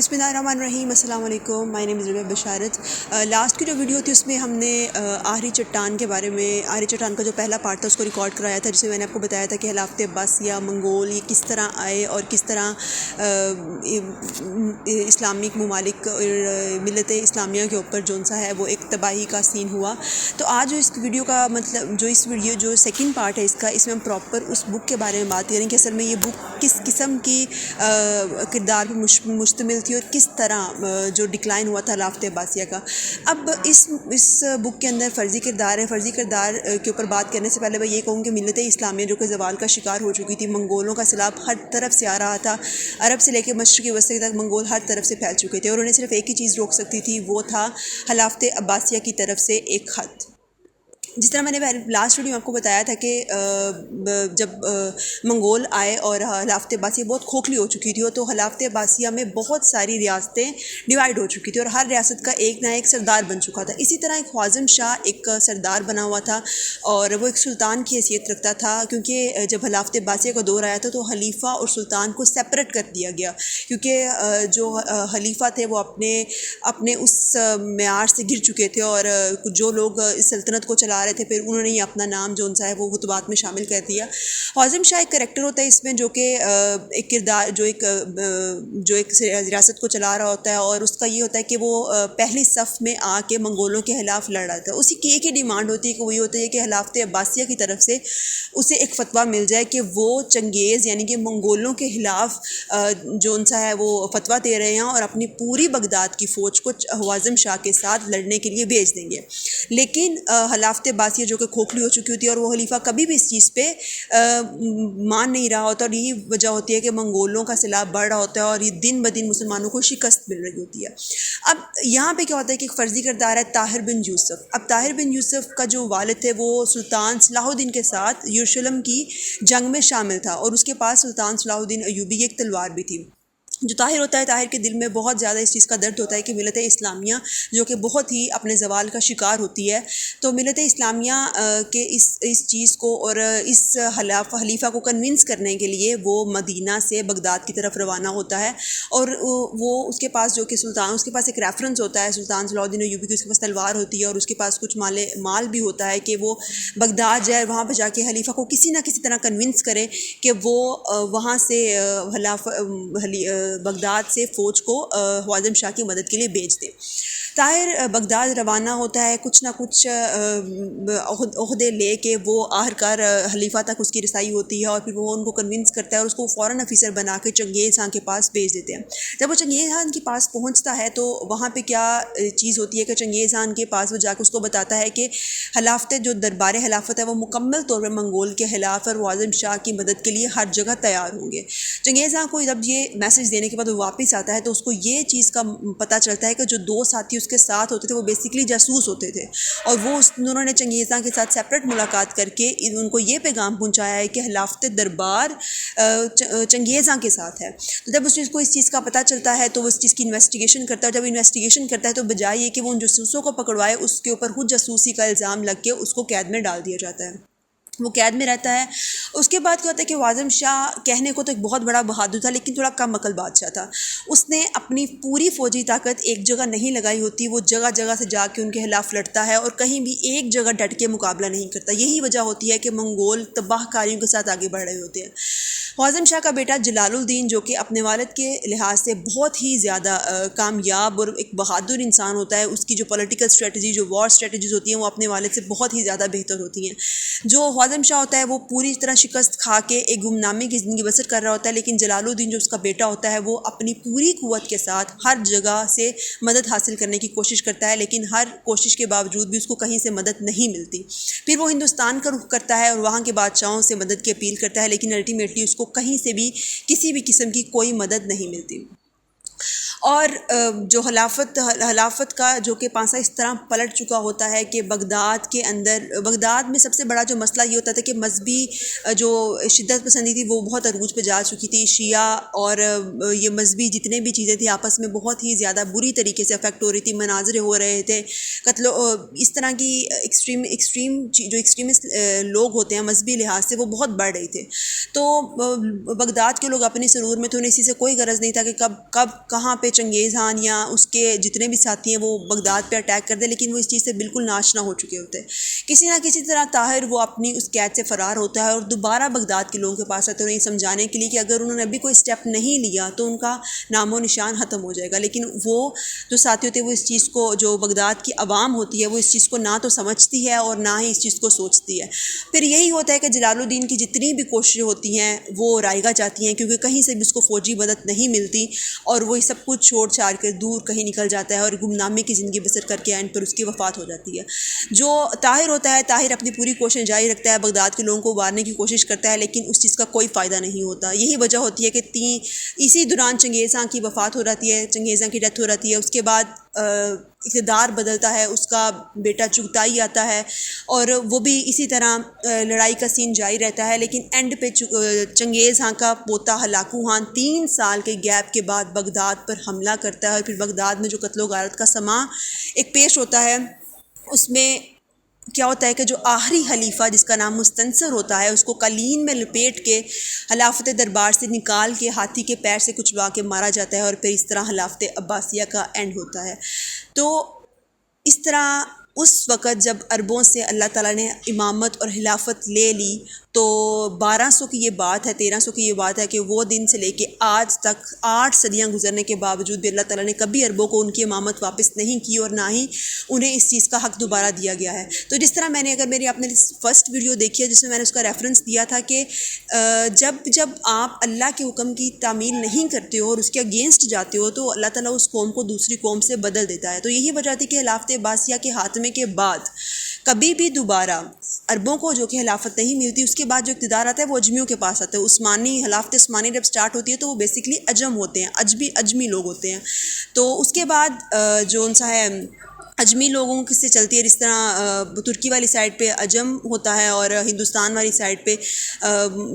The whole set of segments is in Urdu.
بسم اللہ الرحمن الرحیم. السلام علیکم. مائی نیم از ربیہ بشارت. لاسٹ کی جو ویڈیو تھی اس میں ہم نے آخری چٹان کے بارے میں، آخری چٹان کا جو پہلا پارٹ تھا اس کو ریکارڈ کرایا تھا، جس میں نے آپ کو بتایا تھا کہ خلافت عباسیہ منگول یہ کس طرح آئے اور کس طرح اسلامک ممالک اور ملت اسلامیہ کے اوپر جون سا ہے وہ ایک تباہی کا سین ہوا. تو آج جو اس ویڈیو کا مطلب جو سیکنڈ پارٹ ہے اس میں ہم پراپر اس بک کے بارے میں بات کریں کہ اصل میں یہ بک کس قسم کی کردار پر مشتمل تھی اور کس طرح جو ڈکلائن ہوا تھا خلافت عباسیہ کا. اب اس بک کے اندر فرضی کردار ہے. فرضی کردار کے اوپر بات کرنے سے پہلے میں یہ کہوں کہ ملت اسلامیہ جو کہ زوال کا شکار ہو چکی تھی، منگولوں کا سیلاب ہر طرف سے آ رہا تھا، عرب سے لے کے مشرقی وسطی تک منگول ہر طرف سے پھیل چکے تھے اور انہیں صرف ایک ہی چیز روک سکتی تھی، وہ تھا خلافت عباسیہ کی طرف سے ایک خط. جس طرح میں نے لاسٹ ویڈیو میں آپ کو بتایا تھا کہ جب منگول آئے اور خلافت عباسیہ بہت کھوکھلی ہو چکی تھی، تو خلافت عباسیہ میں بہت ساری ریاستیں ڈیوائیڈ ہو چکی تھی اور ہر ریاست کا ایک نہ ایک سردار بن چکا تھا. اسی طرح ایک خوازم شاہ ایک سردار بنا ہوا تھا اور وہ ایک سلطان کی حیثیت رکھتا تھا، کیونکہ جب خلافت عباسیہ کا دور آیا تھا تو خلیفہ اور سلطان کو سپریٹ کر دیا گیا، کیونکہ جو خلیفہ تھے وہ اپنے اس معیار سے گر چکے تھے اور جو لوگ اس سلطنت کو چلا رہے تھے پھر انہوں نے ہی اپنا نام جو ہے وہ خطبات میں شامل کر دیا. خوازم شاہ ایک کریکٹر ہوتا ہے اس میں جو کہ ایک کردار جو ایک ریاست کو چلا رہا ہوتا ہے اور اس کا یہ ہوتا ہے کہ وہ پہلی صف میں آ کے منگولوں کے خلاف لڑ رہا تھا. اسی کی ایک ہی ڈیمانڈ ہوتی ہے کہ وہ یہ ہوتا ہے کہ خلافت عباسیہ کی طرف سے اسے ایک فتویٰ مل جائے کہ وہ چنگیز یعنی کہ منگولوں کے خلاف جو سا ہے وہ فتویٰ دے رہے ہیں اور اپنی پوری بغداد کی فوج کو خوازم شاہ کے ساتھ لڑنے کے لیے بھیج دیں گے. لیکن خلافت عباسیہ جو کہ کھوکھلی ہو چکی ہوتی ہے اور وہ خلیفہ کبھی بھی اس چیز پہ مان نہیں رہا ہوتا، اور یہی وجہ ہوتی ہے کہ منگولوں کا سیلاب بڑھ رہا ہوتا ہے اور یہ دن بدن مسلمانوں کو شکست مل رہی ہوتی ہے. اب یہاں پہ کیا ہوتا ہے کہ ایک فرضی کردار ہے طاہر بن یوسف. اب طاہر بن یوسف کا جو والد تھے وہ سلطان صلاح الدین کے ساتھ یروشلم کی جنگ میں شامل تھا اور اس کے پاس سلطان صلاح الدین ایوبی کی ایک تلوار بھی تھی. جو طاہر ہوتا ہے، طاہر کے دل میں بہت زیادہ اس چیز کا درد ہوتا ہے کہ ملت اسلامیہ جو کہ بہت ہی اپنے زوال کا شکار ہوتی ہے، تو ملت اسلامیہ کے اس چیز کو اور اس خلیفہ کو کنونس کرنے کے لیے وہ مدینہ سے بغداد کی طرف روانہ ہوتا ہے اور وہ اس کے پاس جو کہ سلطان اس کے پاس ایک ریفرنس ہوتا ہے، سلطان صلاح الدین ایوبی کی اس کے پاس تلوار ہوتی ہے اور اس کے پاس کچھ مال بھی ہوتا ہے کہ وہ بغداد جائے، وہاں پہ جا کے خلیفہ کو کسی نہ کسی طرح کنونس کرے کہ وہ وہاں سے بغداد سے فوج کو خوازم شاہ کی مدد کے لیے بھیج دے. طاہر بغداد روانہ ہوتا ہے، کچھ نہ کچھ عہدے لے کے وہ آخرکار خلیفہ تک اس کی رسائی ہوتی ہے اور پھر وہ ان کو کنونس کرتا ہے اور اس کو فوراً آفیسر بنا کے چنگیز خان کے پاس بھیج دیتے ہیں. جب وہ چنگیز خان کے پاس پہنچتا ہے تو وہاں پہ کیا چیز ہوتی ہے کہ چنگیز خان کے پاس وہ جا کے اس کو بتاتا ہے کہ خلافت جو دربار خلافت ہے وہ مکمل طور پر منگول کے خلاف اور خوازم شاہ کی مدد کے لیے ہر جگہ تیار ہوں گے. چنگیز خان کو جب یہ میسج دینے کے بعد وہ واپس آتا ہے تو اس کو یہ چیز کا پتہ چلتا ہے کہ جو دو ساتھی اس کے ساتھ ہوتے تھے وہ بیسیکلی جاسوس ہوتے تھے اور وہ انہوں نے چنگیز خان کے ساتھ سیپریٹ ملاقات کر کے ان کو یہ پیغام پہنچایا ہے کہ خلافت دربار چنگیز خان کے ساتھ ہے. تو جب اس چیز کا پتہ چلتا ہے تو وہ اس چیز کی انویسٹیگیشن کرتا ہے. جب انویسٹیگیشن کرتا ہے تو بجائے یہ کہ وہ ان جاسوسوں کو پکڑوائے، اس کے اوپر خود جاسوسی کا الزام لگ کے اس کو قید میں ڈال دیا جاتا ہے. وہ قید میں رہتا ہے. اس کے بعد کیا ہوتا ہے کہ خوازم شاہ کہنے کو تو ایک بہت بڑا بہادر تھا لیکن تھوڑا کم عقل بادشاہ تھا. اس نے اپنی پوری فوجی طاقت ایک جگہ نہیں لگائی ہوتی، وہ جگہ جگہ سے جا کے ان کے خلاف لڑتا ہے اور کہیں بھی ایک جگہ ڈٹ کے مقابلہ نہیں کرتا. یہی وجہ ہوتی ہے کہ منگول تباہ کاریوں کے ساتھ آگے بڑھ رہے ہوتے ہیں. خوازم شاہ کا بیٹا جلال الدین جو کہ اپنے والد کے لحاظ سے بہت ہی زیادہ کامیاب اور ایک بہادر انسان ہوتا ہے، اس کی جو پولیٹیکل اسٹریٹجی جو وار اسٹریٹجیز ہوتی ہیں وہ اپنے والد سے بہت ہی زیادہ بہتر ہوتی ہیں. جو خوازم شاہ ہوتا ہے وہ پوری طرح شکست کھا کے ایک گمنامی کی زندگی بسر کر رہا ہوتا ہے، لیکن جلال الدین جو اس کا بیٹا ہوتا ہے وہ اپنی پوری قوت کے ساتھ ہر جگہ سے مدد حاصل کرنے کی کوشش کرتا ہے، لیکن ہر کوشش کے باوجود بھی اس کو کہیں سے مدد نہیں ملتی. پھر وہ ہندوستان کا رخ کرتا ہے اور وہاں کے بادشاہوں سے مدد کی اپیل کرتا ہے، لیکن الٹیمیٹلی اس کو کہیں سے بھی کسی بھی قسم کی کوئی مدد نہیں ملتی. اور جو خلافت کا جو کہ پانسا اس طرح پلٹ چکا ہوتا ہے کہ بغداد میں سب سے بڑا جو مسئلہ یہ ہوتا تھا کہ مذہبی جو شدت پسندی تھی وہ بہت عروج پہ جا چکی تھی. شیعہ اور یہ مذہبی جتنے بھی چیزیں تھیں آپس میں بہت ہی زیادہ بری طریقے سے افیکٹ ہو رہی تھی، مناظرے ہو رہے تھے، قتل اس طرح کی ایکسٹریمسٹ لوگ ہوتے ہیں مذہبی لحاظ سے وہ بہت بڑھ رہے تھے. تو بغداد کے لوگ اپنے سرور میں تھے، انہیں اسی سے کوئی غرض نہیں تھا کہ کب کہاں پہ کہ چنگیز خان یا اس کے جتنے بھی ساتھی ہیں وہ بغداد پہ اٹیک کر دیں، لیکن وہ اس چیز سے بالکل ناشنا ہو چکے ہوتے ہیں۔ کسی نہ کسی طرح طاہر وہ اپنی اس قید سے فرار ہوتا ہے اور دوبارہ بغداد کے لوگوں کے پاس آتے ہیں، انہیں یہ سمجھانے کے لیے کہ اگر انہوں نے ابھی کوئی اسٹیپ نہیں لیا تو ان کا نام و نشان ختم ہو جائے گا۔ لیکن وہ جو ساتھی ہوتے ہیں وہ اس چیز کو، جو بغداد کی عوام ہوتی ہے وہ اس چیز کو نہ تو سمجھتی ہے اور نہ ہی اس چیز کو سوچتی ہے۔ پھر یہی ہوتا ہے کہ جلال الدین کی جتنی بھی کوششیں ہوتی ہیں وہ رائگاں جاتی ہیں، کیونکہ کہیں سے بھی اس کو فوجی مدد نہیں ملتی اور وہ یہ سب کچھ چھوڑ چھاڑ کر دور کہیں نکل جاتا ہے اور گمنامی کی زندگی بسر کر کے اینڈ پر اس کی وفات ہو جاتی ہے۔ جو طاہر ہوتا ہے، طاہر اپنی پوری کوششیں جاری رکھتا ہے، بغداد کے لوگوں کو ابارنے کی کوشش کرتا ہے، لیکن اس چیز کا کوئی فائدہ نہیں ہوتا۔ یہی وجہ ہوتی ہے کہ اسی دوران چنگیز خان کی وفات ہو جاتی ہے، چنگیز خان کی ڈیتھ ہو جاتی ہے۔ اس کے بعد اقتدار بدلتا ہے، اس کا بیٹا چغتائی آتا ہے اور وہ بھی اسی طرح لڑائی کا سین جاری رہتا ہے، لیکن اینڈ پہ چنگیز خان کا پوتا ہلاکو خان 3 سال کے گیپ کے بعد بغداد پر حملہ کرتا ہے اور پھر بغداد میں جو قتل و غارت کا سماں ایک پیش ہوتا ہے، اس میں کیا ہوتا ہے کہ جو آخری خلیفہ جس کا نام مستنصر ہوتا ہے اس کو قلین میں لپیٹ کے خلافت دربار سے نکال کے ہاتھی کے پیر سے کچلوا کے مارا جاتا ہے اور پھر اس طرح خلافت عباسیہ کا اینڈ ہوتا ہے۔ تو اس طرح اس وقت جب عربوں سے اللہ تعالیٰ نے امامت اور خلافت لے لی تو 1200 کی یہ بات ہے، 1300 کی یہ بات ہے کہ وہ دن سے لے کے آج تک 8 صدیاں گزرنے کے باوجود بھی اللہ تعالیٰ نے کبھی عربوں کو ان کی امامت واپس نہیں کی اور نہ ہی انہیں اس چیز کا حق دوبارہ دیا گیا ہے۔ تو جس طرح میں نے، اگر میری آپ نے فرسٹ ویڈیو دیکھی ہے جس میں نے اس کا ریفرنس دیا تھا کہ جب آپ اللہ کے حکم کی تعمیل نہیں کرتے ہو اور اس کے اگینسٹ جاتے ہو تو اللہ تعالیٰ اس قوم کو دوسری قوم سے بدل دیتا ہے۔ تو یہی وجہ تھی کہ خلافت عباسیہ کے خاتمے کے بعد کبھی بھی دوبارہ عربوں کو جو کہ خلافت نہیں ملتی، اس کے بعد جو اقتدار آتا ہے وہ اجمیوں کے پاس آتا ہے۔ عثمانی خلافت عثمانی جب سٹارٹ ہوتی ہے تو وہ بیسکلی عجم ہوتے ہیں، اجمی لوگ ہوتے ہیں۔ تو اس کے بعد جو ان سا ہے اجمی لوگوں سے چلتی ہے، جس طرح ترکی والی سائڈ پہ عجم ہوتا ہے اور ہندوستان والی سائڈ پہ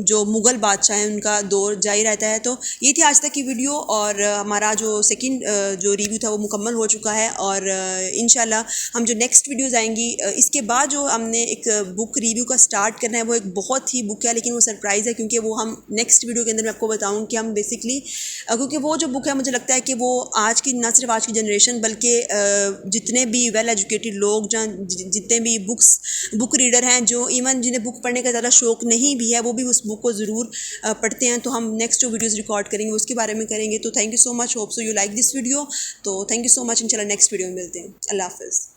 جو مغل بادشاہ ہیں ان کا دور جاری رہتا ہے۔ تو یہ تھی آج تک کی ویڈیو اور ہمارا جو سیکنڈ جو ریویو تھا وہ مکمل ہو چکا ہے اور انشاءاللہ ہم جو نیکسٹ ویڈیوز آئیں گی اس کے بعد جو ہم نے ایک بک ریویو کا سٹارٹ کرنا ہے وہ ایک بہت ہی بک ہے، لیکن وہ سرپرائز ہے کیونکہ وہ ہم نیکسٹ ویڈیو کے اندر میں آپ کو بتاؤں کہ ہم بیسکلی کیونکہ وہ جو بک ہے مجھے لگتا ہے کہ وہ آج کی، نہ صرف آج کی جنریشن بلکہ جتنے بھی ویل ایجوکیٹڈ لوگ جتنے بھی بک ریڈر ہیں، جو ایون جنہیں بک پڑھنے کا زیادہ شوق نہیں بھی ہے وہ بھی اس بک کو ضرور پڑھتے ہیں۔ تو ہم نیکسٹ جو ویڈیوز ریکارڈ کریں گے اس کے بارے میں کریں گے۔ تو thank you so much, hope so you like this video. تو تھینک یو سو مچ، انشاءاللہ نیکسٹ ویڈیو میں ملتے ہیں۔ اللہ حافظ۔